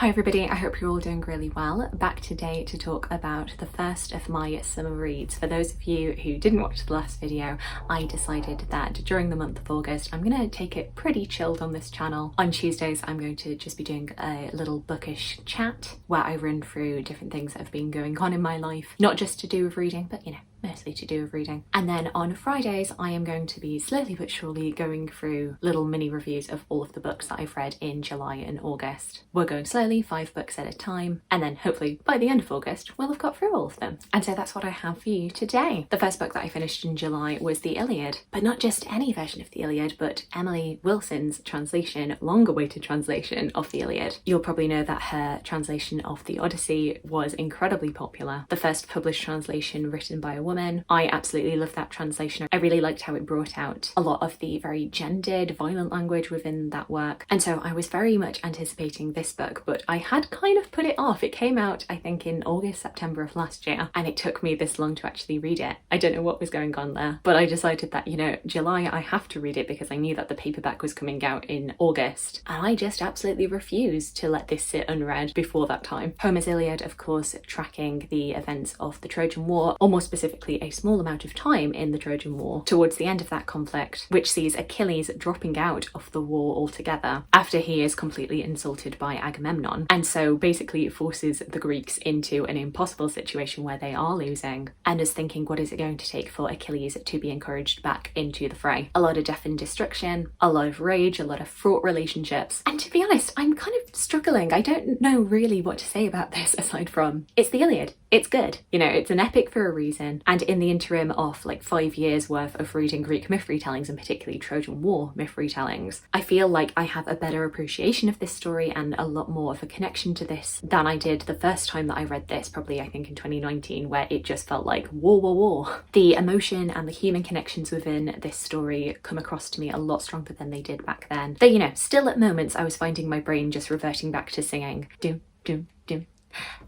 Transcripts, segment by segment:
Hi everybody, I hope you're all doing really well. Back today to talk about the first of my summer reads. For those of you who didn't watch the last video, I decided that during the month of August I'm going to take it pretty chilled on this channel. On Tuesdays I'm going to just be doing a little bookish chat where I run through different things that have been going on in my life, not just to do with reading, but mostly to do with reading. And then on Fridays I am going to be slowly but surely going through little mini reviews of all of the books that I've read in July and August. We're going slowly, 5 books at a time, and then hopefully by the end of August we'll have got through all of them. And so that's what I have for you today. The first book that I finished in July was The Iliad, but not just any version of The Iliad, but Emily Wilson's translation, long-awaited translation of The Iliad. You'll probably know that her translation of The Odyssey was incredibly popular. The first published translation written by a woman. I absolutely loved that translation. I really liked how it brought out a lot of the very gendered, violent language within that work. And so I was very much anticipating this book, but I had kind of put it off. It came out, I think, in August, September of last year, and it took me this long to actually read it. I don't know what was going on there, but I decided that, July I have to read it because I knew that the paperback was coming out in August, and I just absolutely refused to let this sit unread before that time. Homer's Iliad, of course, tracking the events of the Trojan War, or more specifically a small amount of time in the Trojan War towards the end of that conflict, which sees Achilles dropping out of the war altogether after he is completely insulted by Agamemnon, and so basically forces the Greeks into an impossible situation where they are losing, and is thinking, what is it going to take for Achilles to be encouraged back into the fray? A lot of death and destruction, a lot of rage, a lot of fraught relationships, and to be honest, I'm kind of struggling. I don't know really what to say about this aside from it's the Iliad. It's good. It's an epic for a reason, and in the interim of like 5 years worth of reading Greek myth retellings, and particularly Trojan War myth retellings, I feel like I have a better appreciation of this story and a lot more of a connection to this than I did the first time that I read this, probably I think in 2019, where it just felt like war, war, war. The emotion and the human connections within this story come across to me a lot stronger than they did back then. Though, still at moments I was finding my brain just reverting back to singing doom, doom, doom.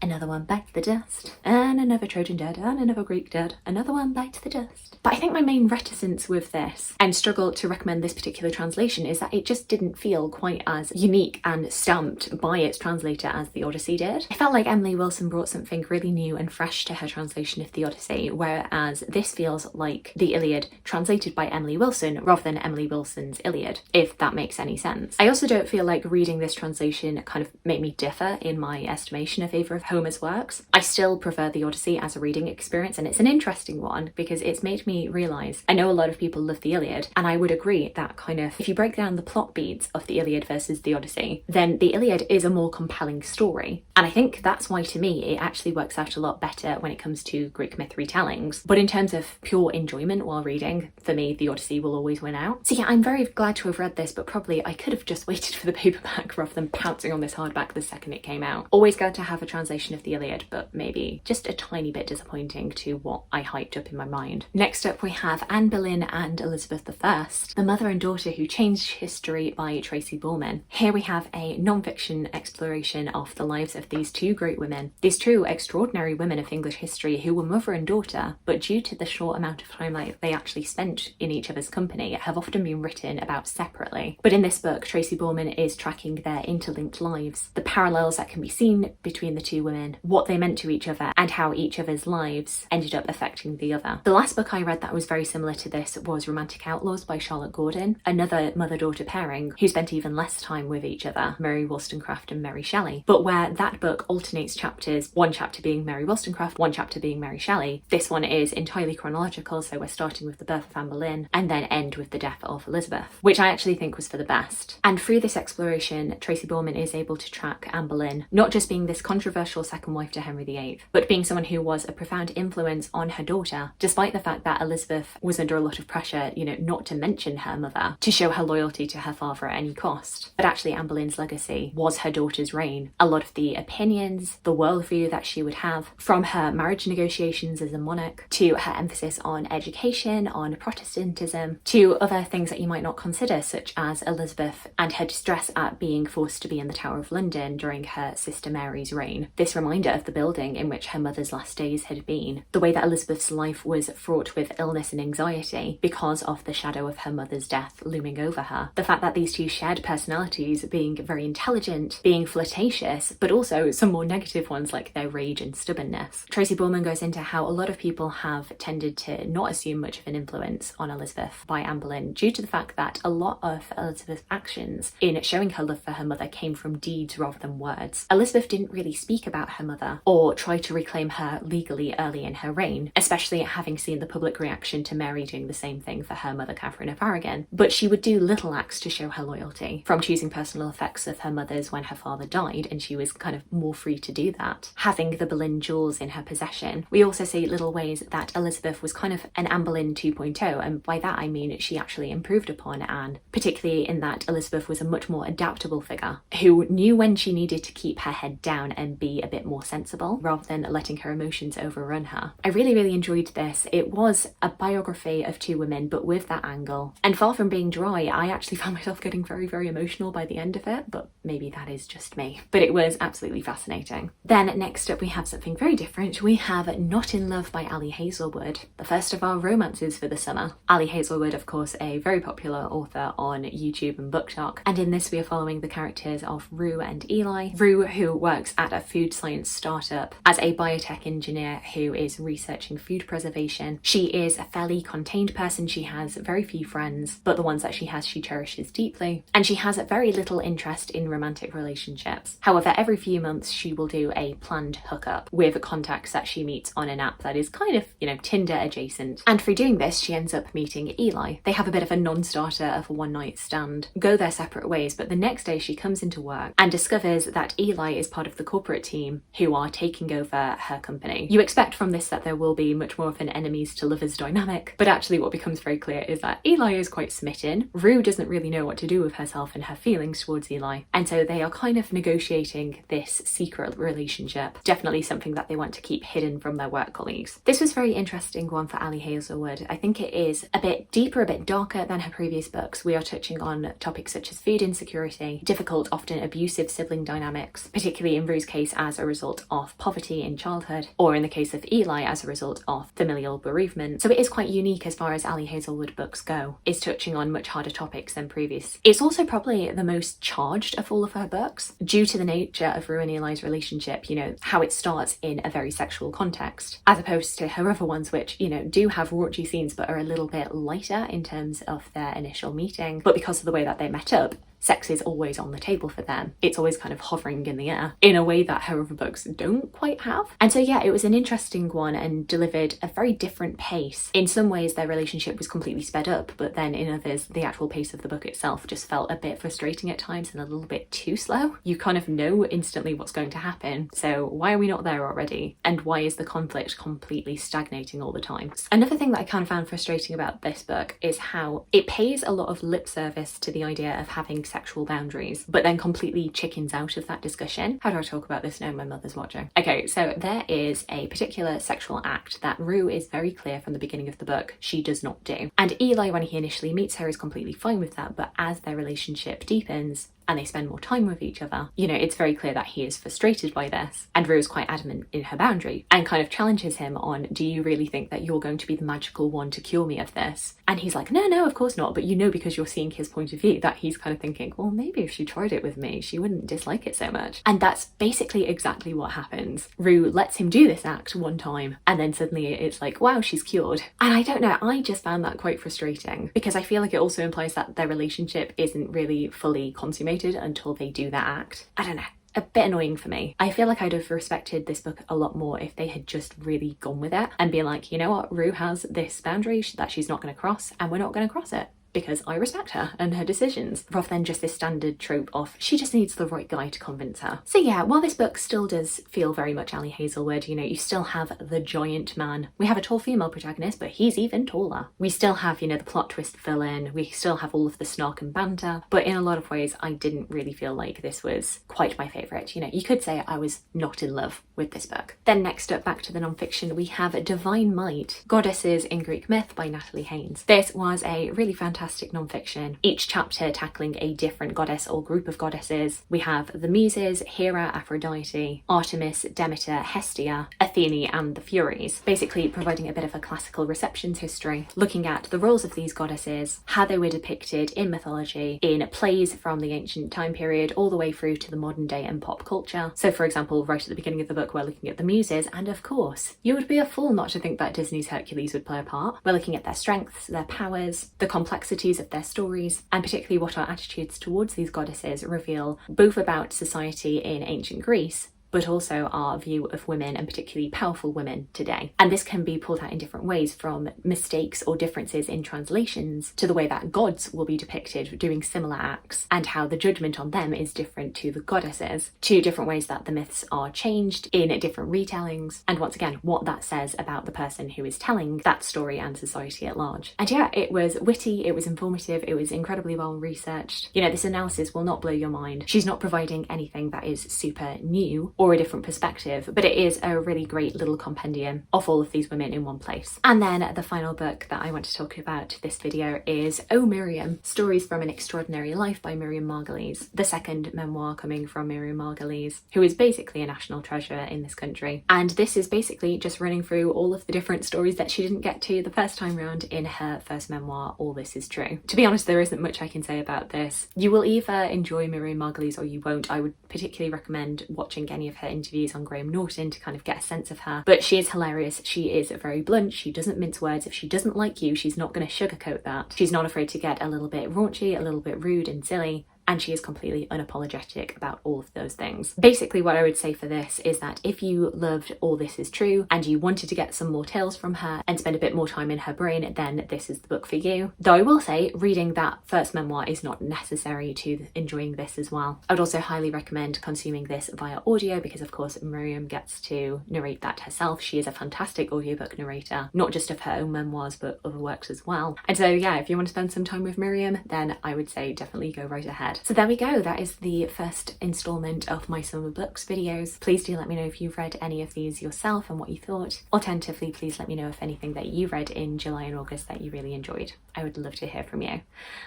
Another one bites the dust, and another Trojan dead, and another Greek dead, another one bites the dust. But I think my main reticence with this, and struggle to recommend this particular translation, is that it just didn't feel quite as unique and stamped by its translator as The Odyssey did. I felt like Emily Wilson brought something really new and fresh to her translation of The Odyssey, whereas this feels like The Iliad translated by Emily Wilson rather than Emily Wilson's Iliad, if that makes any sense. I also don't feel like reading this translation kind of made me differ in my estimation of favour of Homer's works. I still prefer The Odyssey as a reading experience, and it's an interesting one because it's made me realise, I know a lot of people love The Iliad, and I would agree that kind of, if you break down the plot beats of The Iliad versus The Odyssey, then The Iliad is a more compelling story. And I think that's why, to me, it actually works out a lot better when it comes to Greek myth retellings. But in terms of pure enjoyment while reading, for me, The Odyssey will always win out. So yeah, I'm very glad to have read this, but probably I could have just waited for the paperback rather than pouncing on this hardback the second it came out. Always glad to have a translation of The Iliad, but maybe just a tiny bit disappointing to what I hyped up in my mind. Next up we have Anne Boleyn and Elizabeth I, The Mother and Daughter Who Changed History by Tracy Borman. Here we have a non-fiction exploration of the lives of these two great women, these two extraordinary women of English history who were mother and daughter, but due to the short amount of time they actually spent in each other's company, have often been written about separately. But in this book, Tracy Borman is tracking their interlinked lives, the parallels that can be seen between the two women, what they meant to each other, and how each other's lives ended up affecting the other. The last book I read that was very similar to this was Romantic Outlaws by Charlotte Gordon, another mother-daughter pairing who spent even less time with each other, Mary Wollstonecraft and Mary Shelley. But where that book alternates chapters, one chapter being Mary Wollstonecraft, one chapter being Mary Shelley, this one is entirely chronological, so we're starting with the birth of Anne Boleyn and then end with the death of Elizabeth, which I actually think was for the best. And through this exploration, Tracy Borman is able to track Anne Boleyn, not just being this controversial second wife to Henry VIII, but being someone who was a profound influence on her daughter, despite the fact that Elizabeth was under a lot of pressure, not to mention her mother, to show her loyalty to her father at any cost. But actually Anne Boleyn's legacy was her daughter's reign. A lot of the opinions, the worldview that she would have, from her marriage negotiations as a monarch, to her emphasis on education, on Protestantism, to other things that you might not consider, such as Elizabeth and her distress at being forced to be in the Tower of London during her sister Mary's reign. This reminder of the building in which her mother mother's last days had been, the way that Elizabeth's life was fraught with illness and anxiety because of the shadow of her mother's death looming over her. The fact that these two shared personalities, being very intelligent, being flirtatious, but also some more negative ones like their rage and stubbornness. Tracy Borman goes into how a lot of people have tended to not assume much of an influence on Elizabeth by Anne Boleyn due to the fact that a lot of Elizabeth's actions in showing her love for her mother came from deeds rather than words. Elizabeth didn't really speak about her mother or try to reclaim her legally early in her reign, especially having seen the public reaction to Mary doing the same thing for her mother Catherine of Aragon. But she would do little acts to show her loyalty, from choosing personal effects of her mother's when her father died, and she was kind of more free to do that. Having the Boleyn jewels in her possession, we also see little ways that Elizabeth was kind of an Anne Boleyn 2.0, and by that I mean she actually improved upon Anne, particularly in that Elizabeth was a much more adaptable figure who knew when she needed to keep her head down and be a bit more sensible rather than letting her emotions overrun her. I really enjoyed this. It was a biography of two women, but with that angle, and far from being dry, I actually found myself getting very emotional by the end of it, but maybe that is just me. But it was absolutely fascinating. Then next up we have something very different. We have Not in Love by Ali Hazelwood, the first of our romances for the summer. Ali Hazelwood, of course, a very popular author on YouTube and BookTok, and in this we are following the characters of Rue and Eli. Rue, who works at a food science startup as a biotech engineer who is researching food preservation. She is a fairly contained person. She has very few friends, but the ones that she has she cherishes deeply, and she has very little interest in romantic relationships. However, every few months she will do a planned hookup with contacts that she meets on an app that is kind of, Tinder adjacent. And through doing this, she ends up meeting Eli. They have a bit of a non-starter of a one-night stand, go their separate ways, but the next day she comes into work and discovers that Eli is part of the corporate team who are taking over her company. You expect from this that there will be much more of an enemies to lovers dynamic, but actually what becomes very clear is that Eli is quite smitten. Rue doesn't really know what to do with herself and her feelings towards Eli, and so they are kind of negotiating this secret relationship, definitely something that they want to keep hidden from their work colleagues. This was a very interesting one for Ali Hazelwood. I think it is a bit deeper, a bit darker than her previous books. We are touching on topics such as food insecurity, difficult, often abusive sibling dynamics, particularly in Rue's case as a result of poverty in childhood, or in the case of Eli as a result of familial bereavement. So it is quite unique as far as Ali Hazelwood books go. It's touching on much harder topics than previous. It's also probably the most charged of all of her books, due to the nature of Rue and Eli's relationship, how it starts in a very sexual context, as opposed to her other ones which, do have raunchy scenes but are a little bit lighter in terms of their initial meeting. But because of the way that they met up, sex is always on the table for them. It's always kind of hovering in the air in a way that her other books don't quite have. And so yeah, it was an interesting one and delivered a very different pace. In some ways their relationship was completely sped up, but then in others the actual pace of the book itself just felt a bit frustrating at times and a little bit too slow. You kind of know instantly what's going to happen, so why are we not there already? And why is the conflict completely stagnating all the time? Another thing that I kind of found frustrating about this book is how it pays a lot of lip service to the idea of having sexual boundaries, but then completely chickens out of that discussion. How do I talk about this now? My mother's watching. Okay, so there is a particular sexual act that Rue is very clear from the beginning of the book she does not do. And Eli, when he initially meets her, is completely fine with that, but as their relationship deepens and they spend more time with each other, it's very clear that he is frustrated by this. And Rue is quite adamant in her boundary and kind of challenges him on, do you really think that you're going to be the magical one to cure me of this? And he's like, no, of course not. But because you're seeing his point of view, that he's kind of thinking, well, maybe if she tried it with me, she wouldn't dislike it so much. And that's basically exactly what happens. Rue lets him do this act one time, and then suddenly it's like, wow, she's cured. And I don't know, I just found that quite frustrating, because I feel like it also implies that their relationship isn't really fully consummated until they do that act. I don't know. A bit annoying for me. I feel like I'd have respected this book a lot more if they had just really gone with it and been like, you know what, Rue has this boundary that she's not going to cross, and we're not going to cross it because I respect her and her decisions, rather than just this standard trope of she just needs the right guy to convince her. So yeah, while this book still does feel very much Ali Hazelwood, you still have the giant man. We have a tall female protagonist, but he's even taller. We still have, the plot twist villain. We still have all of the snark and banter, but in a lot of ways, I didn't really feel like this was quite my favourite. You could say I was not in love with this book. Then next up, back to the non-fiction, we have Divine Might, Goddesses in Greek Myth by Natalie Haynes. This was a really fantastic fantastic non-fiction, each chapter tackling a different goddess or group of goddesses. We have the Muses, Hera, Aphrodite, Artemis, Demeter, Hestia, Athene and the Furies, basically providing a bit of a classical receptions history, looking at the roles of these goddesses, how they were depicted in mythology, in plays from the ancient time period all the way through to the modern day and pop culture. So for example, right at the beginning of the book we're looking at the Muses, and of course you would be a fool not to think that Disney's Hercules would play a part. We're looking at their strengths, their powers, the complexities of their stories, and particularly what our attitudes towards these goddesses reveal both about society in ancient Greece, but also our view of women, and particularly powerful women today. And this can be pulled out in different ways, from mistakes or differences in translations to the way that gods will be depicted doing similar acts, and how the judgment on them is different to the goddesses, to different ways that the myths are changed in different retellings, and once again what that says about the person who is telling that story and society at large. And yeah, it was witty, it was informative, it was incredibly well researched. You know, this analysis will not blow your mind. She's not providing anything that is super new or a different perspective, but it is a really great little compendium of all of these women in one place. And then the final book that I want to talk about this video is Oh Miriam, Stories from an Extraordinary Life by Miriam Margolyes, the second memoir coming from Miriam Margolyes, who is basically a national treasure in this country. And this is basically just running through all of the different stories that she didn't get to the first time round in her first memoir, All This Is True. To be honest, there isn't much I can say about this. You will either enjoy Miriam Margolyes or you won't. I would particularly recommend watching any of her interviews on Graham Norton to kind of get a sense of her, but she is hilarious. She is very blunt, she doesn't mince words. If she doesn't like you, she's not going to sugarcoat that. She's not afraid to get a little bit raunchy, a little bit rude and silly, and she is completely unapologetic about all of those things. Basically what I would say for this is that if you loved All This Is True and you wanted to get some more tales from her and spend a bit more time in her brain, then this is the book for you. Though I will say reading that first memoir is not necessary to enjoying this as well. I would also highly recommend consuming this via audio because of course Miriam gets to narrate that herself. She is a fantastic audiobook narrator, not just of her own memoirs but other works as well. And so yeah, if you want to spend some time with Miriam, then I would say definitely go right ahead. So there we go, that is the first instalment of my summer books videos. Please do let me know if you've read any of these yourself and what you thought. Alternatively, please let me know if anything that you read in July and August that you really enjoyed. I would love to hear from you.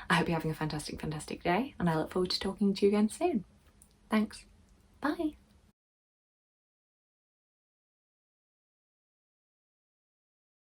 I hope you're having a fantastic day, and I look forward to talking to you again soon. Thanks. Bye.